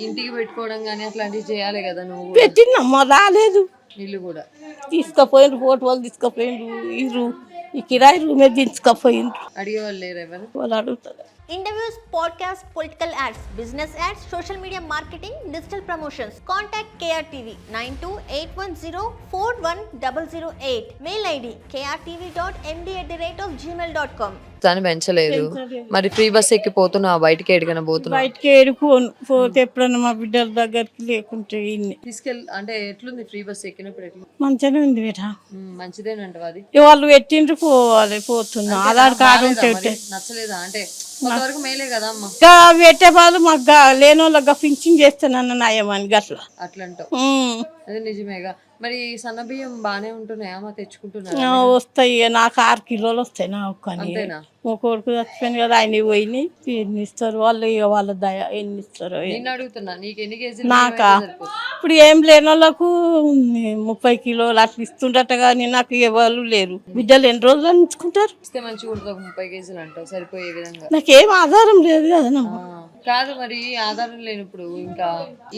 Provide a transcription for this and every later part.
ఇంటికి పెట్టుకోవడం గానీ అట్లాంటివి చేయాలి కదా నువ్వు కూడా. పెట్టినమ్మా రాలేదు. ఇల్లు కూడా తీసుకుపోయిండ్రు ఫోటోలు తీసుకుపోయిండ్రు ఈ కిరాయి రూమే తీసుకుపోయిండ్రు. అడిగేవాళ్ళు లేరు ఎవరు? వాళ్ళు అడుగుతారు. Interviews, podcasts, political ads, business ads, social media marketing, digital promotions. Contact KRTV 9281041008. Mail ID krtv.md@gmail.com. తను పెంచలేదు. మరి ఫ్రీ బస్ ఎక్కి పోతున్నావు బయటికి ఎడికైనా పోతున్నావు? బయటికి ఏడుకోను పోతే ఎప్పుడన్నా మా బిడ్డల దగ్గరికి లేకుంటే అంటే ఎట్లుంది ఫ్రీ బస్ ఎక్కినప్పుడు? ఎట్లా మంచిగానే ఉంది బేటా. మంచిదేనంటవా అది? వాళ్ళు పెట్టిండ్రు పోవాలి పోతున్నా. ఆధార్ కార్డు ఉంటే నచ్చలేదా? అంటే కొంతవరకు మేలే కదా అమ్మ. పెట్టే వాళ్ళు మాకు లేని వాళ్ళకి పింఛన్ చేస్తానన్న నయమని గట్లా అట్లంటావు. అదే నిజమేగా. మరి సన్న బియ్యం బానే ఉంటున్నాయా? మా తెచ్చుకుంటున్నా వస్తాయి. నాకు 6 కిలోలు వస్తాయి. నా ఒక్కని మా కొడుకు చచ్చిపోయింది కదా, ఆయన పోయినాయి. ఎన్ని ఇస్తారు వాళ్ళు? ఇక వాళ్ళ దయ ఎన్ని ఇస్తారో. నేను అడుగుతున్నా నీకు ఎన్ని కేజీలు? నాకా ఇప్పుడు ఏం లేని వాళ్ళకు 30 కిలోలు అట్లా ఇస్తుండట. కానీ నాకు ఎవరు లేరు. బిడ్డలు ఎన్ని రోజులు అందించుకుంటారు? ఇస్తే మంచిగా ఉంటుంది. 30 కేజీలు అంటావు సరిపోయే విధంగా. నాకేం ఆధారం లేదు కదా. కాదు మరి ఆధారం లేనప్పుడు ఇంకా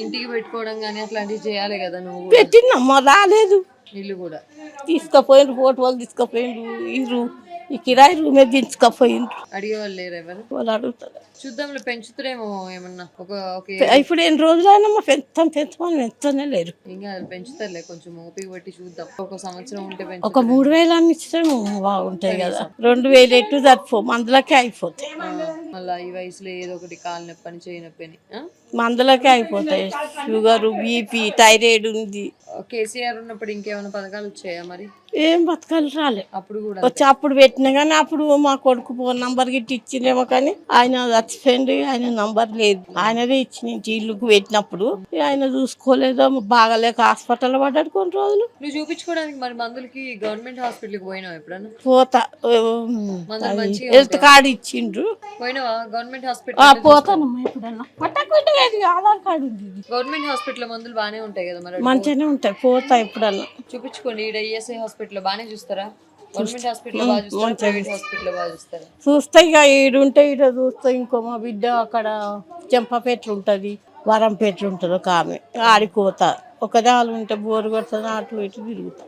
ఇంటికి పెట్టుకోవడం గానీ అట్లాంటివి చేయాలి కదా నువ్వు. పెట్టినమ్మా రాలేదు. ఇల్లు కూడా తీసుకుపోయిండ్రు ఫోటోలు తీసుకుపోయిండ్రు ఈ కిరాయి రూమే తీసుకుపోయిండ్రు. అడిగేవాళ్ళు లేరు ఎవరు? వాళ్ళు అడుగుతారు. చూద్దాంలో పెంచుతారేమో ఏమన్నా. ఇప్పుడు ఎన్ని రోజులైనా పెంచమని పెంచుతూనే లేరు. ఇంకా పెంచుతారులే, కొంచెం ఓపిక పట్టి చూద్దాం. ఒక సంవత్సరం ఉంటే ఒక 3000 అని ఇస్తే బాగుంటాయి కదా. 2000 ఎట్టు సరిపో మందులకే అయిపోతాయి. మళ్ళీ ఈ వయసులో ఏదో ఒకటి కాలు నొప్పని చేయి నొప్పని మందులకే అయిపోతాయి. షుగర్ బీపీ థైరాయిడ్ ఉంది. కేసీఆర్ ఉన్నప్పుడు ఇంకేమైనా పథకాలు వచ్చాయా మరి? ఏం పథకాలు రాలే. అప్పుడు కూడా వచ్చి అప్పుడు పెట్టినా కానీ అప్పుడు మా కొడుకు నంబర్ గిట్టి ఇచ్చిందేమో కానీ ఆయన చచ్చిపోయింది. ఆయన నంబర్ లేదు. ఆయనదే ఇచ్చిన ఇల్లుకు పెట్టినప్పుడు ఆయన చూసుకోలేదో బాగాలేక హాస్పిటల్ పడ్డాడు కొన్ని రోజులు. నువ్వు చూపించుకోవడానికి మరి మందులకి గవర్నమెంట్ హాస్పిటల్కి పోయినావు ఎప్పుడన్నా? పోతా. హెల్త్ కార్డు ఇచ్చిండ్రు. పోయినావా గవర్నమెంట్ హాస్పిటల్? పోతానమ్మా ఎప్పుడన్నా. ఆధార్ కార్డు ఉంది. గవర్నమెంట్ హాస్పిటల్ మందులు బానే ఉంటాయి కదా మరి? మంచిగానే ఉంటాయి. పోతా ఎప్పుడన్నా. చూపించుకోండి. ఈడ ఈఎస్ఐ హాస్పిటల్ బానే చూస్తారా? గవర్నమెంట్ హాస్పిటల్ బాగా చూస్తారా? ప్రైవేట్ హాస్పిటల్ బాగా చూస్తారా? చూస్తా. ఇక ఈడుంటే ఈడ చూస్తా. ఇంకో మా బిడ్డ అక్కడ చెంపపేటలు ఉంటది, వరంపేటలు ఉంటది ఒక ఆమె. ఆడిపోతా. ఒక దాలు ఉంటే బోరు కొడుతుంది. అటు ఇటు తిరుగుతా.